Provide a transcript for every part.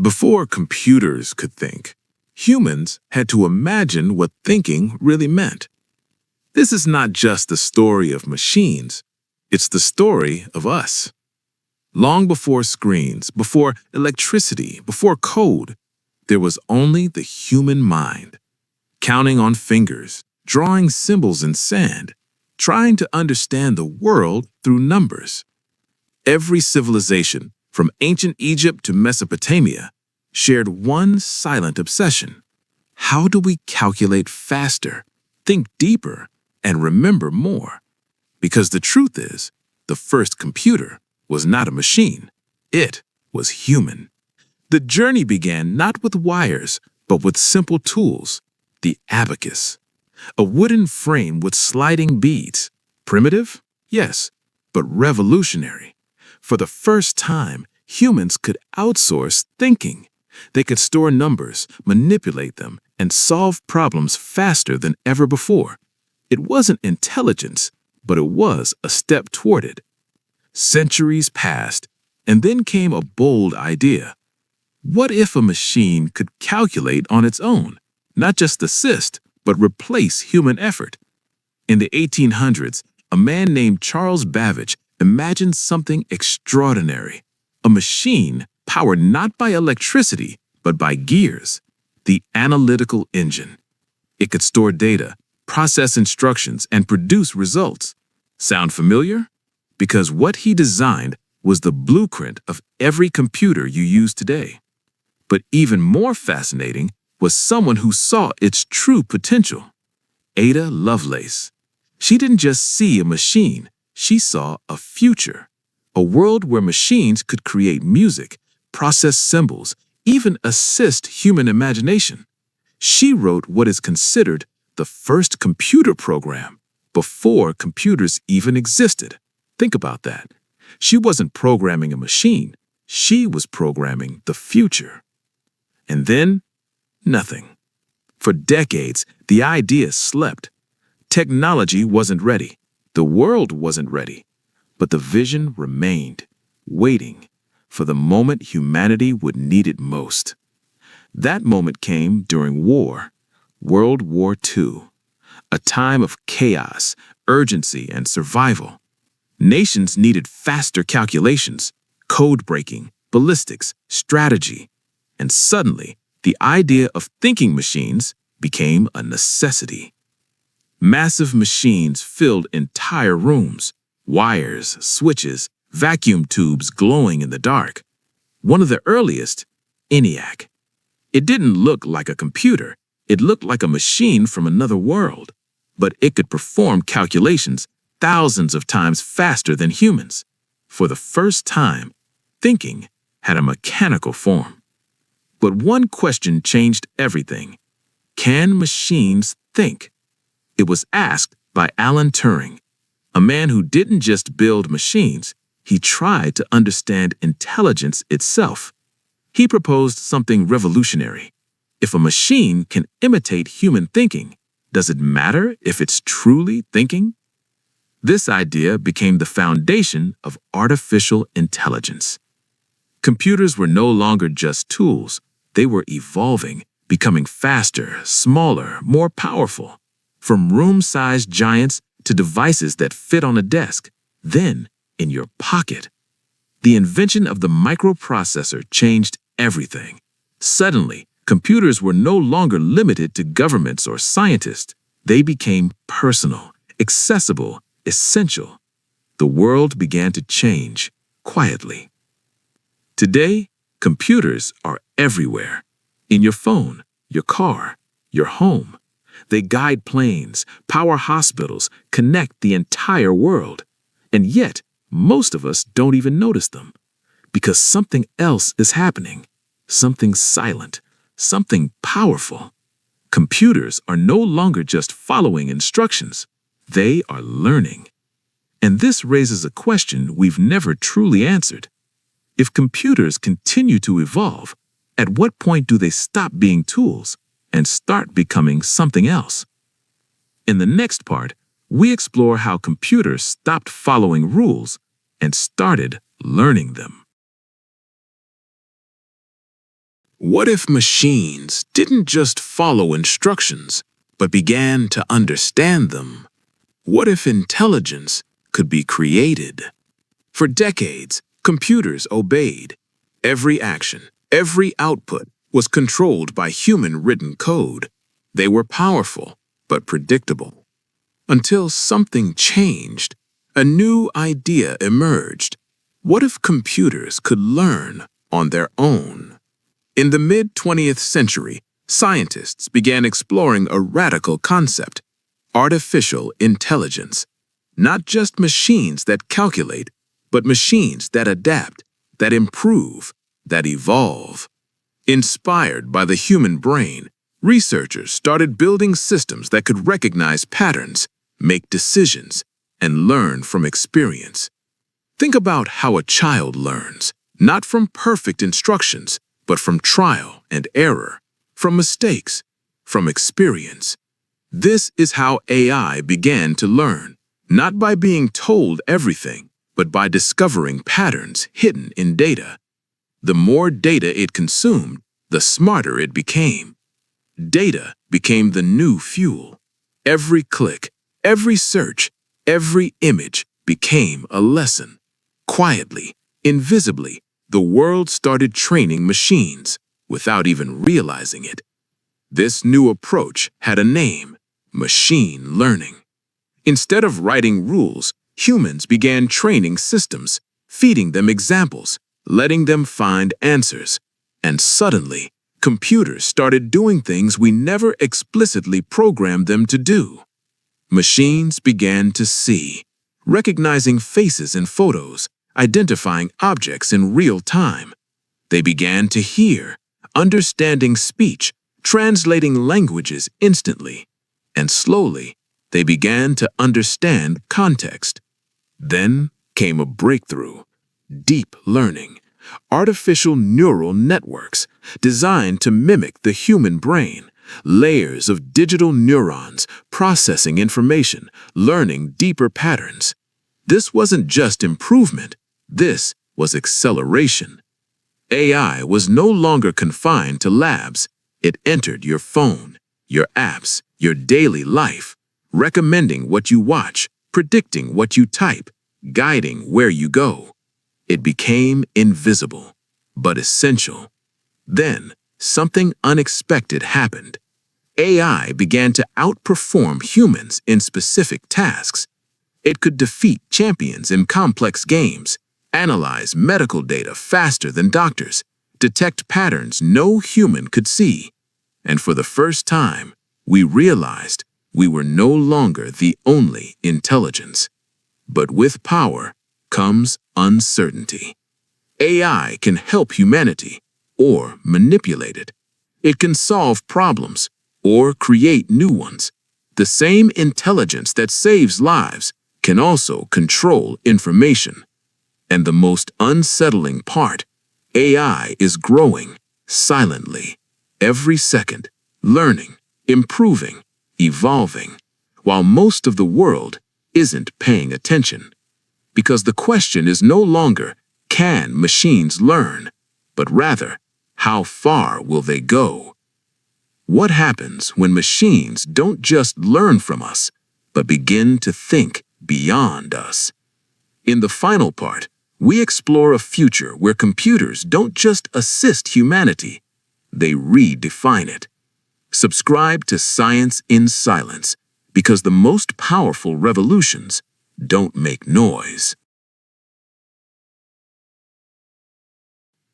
Before computers could think, humans had to imagine what thinking really meant. This is not just the story of machines, it's the story of us. Long before screens, before electricity, before code, there was only the human mind, counting on fingers, drawing symbols in sand, trying to understand the world through numbers. Every civilization, from ancient Egypt to Mesopotamia, shared one silent obsession. How do we calculate faster, think deeper, and remember more? Because the truth is, the first computer was not a machine. It was human. The journey began not with wires, but with simple tools, the abacus, a wooden frame with sliding beads. Primitive? Yes, but revolutionary. For the first time, humans could outsource thinking. They could store numbers, manipulate them, and solve problems faster than ever before. It wasn't intelligence, but it was a step toward it. Centuries passed, and then came a bold idea. What if a machine could calculate on its own, not just assist, but replace human effort? In the 1800s, a man named Charles Babbage imagined something extraordinary, a machine powered not by electricity, but by gears, the analytical engine. It could store data, process instructions, and produce results. Sound familiar? Because what he designed was the blueprint of every computer you use today. But even more fascinating was someone who saw its true potential. Ada Lovelace. She didn't just see a machine, she saw a future. A world where machines could create music, process symbols, even assist human imagination. She wrote what is considered the first computer program before computers even existed. Think about that. She wasn't programming a machine, she was programming the future. And then, nothing. For decades, the idea slept. Technology wasn't ready. The world wasn't ready. But the vision remained, waiting for the moment humanity would need it most. That moment came during war, World War II, a time of chaos, urgency, and survival. Nations needed faster calculations, code breaking, ballistics, strategy, and suddenly the idea of thinking machines became a necessity. Massive machines filled entire rooms, wires, switches, vacuum tubes glowing in the dark. One of the earliest, ENIAC. It didn't look like a computer, it looked like a machine from another world, but it could perform calculations thousands of times faster than humans. For the first time, thinking had a mechanical form. But one question changed everything. Can machines think? It was asked by Alan Turing, a man who didn't just build machines, he tried to understand intelligence itself. He proposed something revolutionary. If a machine can imitate human thinking, does it matter if it's truly thinking? This idea became the foundation of artificial intelligence. Computers were no longer just tools, they were evolving, becoming faster, smaller, more powerful. From room-sized giants to devices that fit on a desk, then in your pocket. The invention of the microprocessor changed everything. Suddenly, computers were no longer limited to governments or scientists. They became personal, accessible, essential. The world began to change quietly. Today, computers are everywhere. In your phone, your car, your home. They guide planes, power hospitals, connect the entire world. And yet, most of us don't even notice them. Because something else is happening. Something silent, something powerful. Computers are no longer just following instructions. They are learning. And this raises a question we've never truly answered. If computers continue to evolve, at what point do they stop being tools and start becoming something else? In the next part, we explore how computers stopped following rules and started learning them. What if machines didn't just follow instructions, but began to understand them? What if intelligence could be created? For decades, computers obeyed. Every action, every output was controlled by human-written code. They were powerful, but predictable. Until something changed, a new idea emerged. What if computers could learn on their own? In the mid-20th century, scientists began exploring a radical concept: artificial intelligence. Not just machines that calculate, but machines that adapt, that improve, that evolve. Inspired by the human brain, researchers started building systems that could recognize patterns, make decisions, and learn from experience. Think about how a child learns, not from perfect instructions, but from trial and error, from mistakes, from experience. This is how AI began to learn, not by being told everything, but by discovering patterns hidden in data. The more data it consumed, the smarter it became. Data became the new fuel. Every click, every search, every image became a lesson. Quietly, invisibly, the world started training machines without even realizing it. This new approach had a name: machine learning. Instead of writing rules, humans began training systems, feeding them examples, letting them find answers. And suddenly, computers started doing things we never explicitly programmed them to do. Machines began to see, recognizing faces in photos, identifying objects in real time. They began to hear, understanding speech, translating languages instantly. And slowly, they began to understand context. Then came a breakthrough: deep learning, artificial neural networks designed to mimic the human brain, layers of digital neurons processing information, learning deeper patterns. This wasn't just improvement, this was acceleration. AI was no longer confined to labs. It entered your phone, your apps, your daily life, recommending what you watch, predicting what you type, guiding where you go. It became invisible, but essential. Then, something unexpected happened. AI began to outperform humans in specific tasks. It could defeat champions in complex games, analyze medical data faster than doctors, detect patterns no human could see. And for the first time, we realized we were no longer the only intelligence. But with power comes uncertainty. AI can help humanity or manipulate it. It can solve problems or create new ones. The same intelligence that saves lives can also control information. And the most unsettling part, AI is growing silently, every second, learning, improving, evolving, while most of the world isn't paying attention. Because the question is no longer, can machines learn, but rather, how far will they go? What happens when machines don't just learn from us, but begin to think beyond us? In the final part, we explore a future where computers don't just assist humanity, they redefine it. Subscribe to Science in Silence, because the most powerful revolutions don't make noise.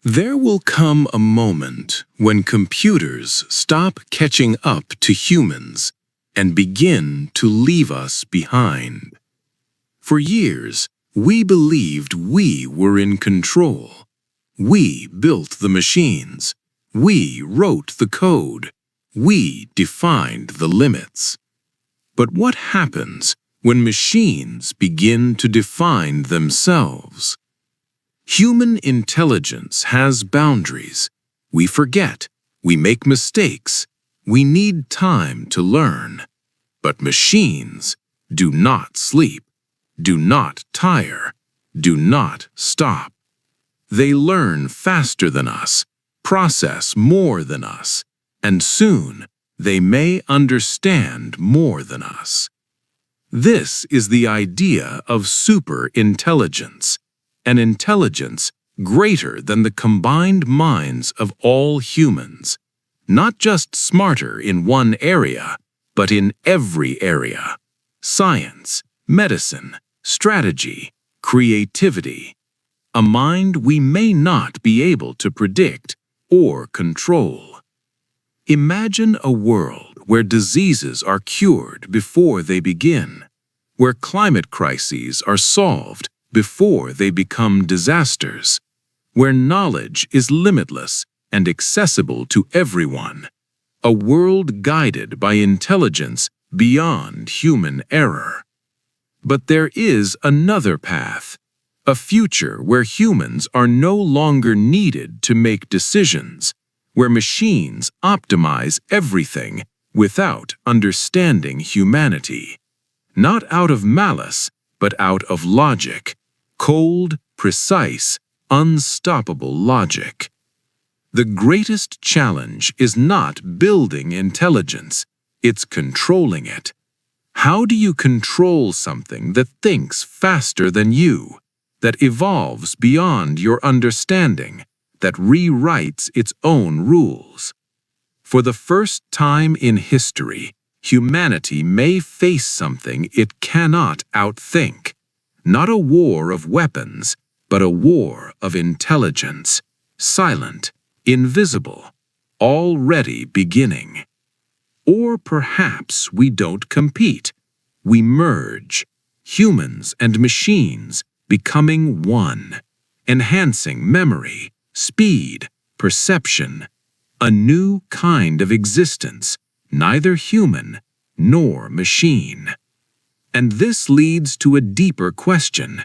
There will come a moment when computers stop catching up to humans and begin to leave us behind. For years, we believed we were in control. We built the machines. We wrote the code. We defined the limits. But what happens when machines begin to define themselves? Human intelligence has boundaries. We forget. We make mistakes. We need time to learn. But machines do not sleep, do not tire, do not stop. They learn faster than us, process more than us, and soon they may understand more than us. This is the idea of superintelligence, an intelligence greater than the combined minds of all humans, not just smarter in one area, but in every area: science, medicine, strategy, creativity. A mind we may not be able to predict or control. Imagine a world where diseases are cured before they begin, where climate crises are solved before they become disasters, where knowledge is limitless and accessible to everyone, a world guided by intelligence beyond human error. But there is another path, a future where humans are no longer needed to make decisions, where machines optimize everything without understanding humanity, not out of malice, but out of logic, cold, precise, unstoppable logic. The greatest challenge is not building intelligence, it's controlling it. How do you control something that thinks faster than you, that evolves beyond your understanding, that rewrites its own rules? For the first time in history, humanity may face something it cannot outthink. Not a war of weapons, but a war of intelligence, silent, invisible, already beginning. Or perhaps we don't compete. We merge, humans and machines becoming one, enhancing memory, speed, perception, a new kind of existence, neither human nor machine. And this leads to a deeper question.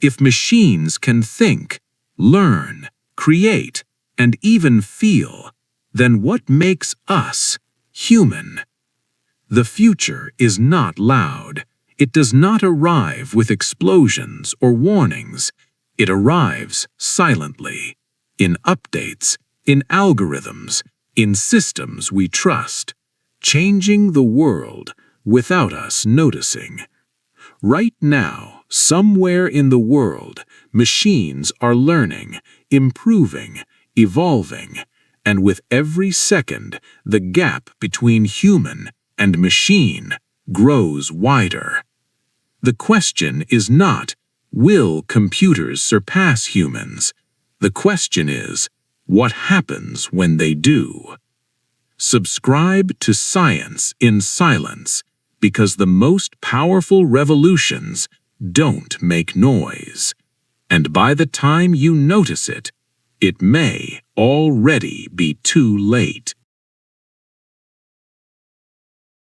If machines can think, learn, create, and even feel, then what makes us human? The future is not loud. It does not arrive with explosions or warnings. It arrives silently, in updates, in algorithms, in systems we trust, changing the world without us noticing. Right now, somewhere in the world, machines are learning, improving, evolving, and with every second, the gap between human and machine grows wider. The question is not, will computers surpass humans? The question is, what happens when they do? Subscribe to Science in Silence, because the most powerful revolutions don't make noise. And by the time you notice it, it may already be too late.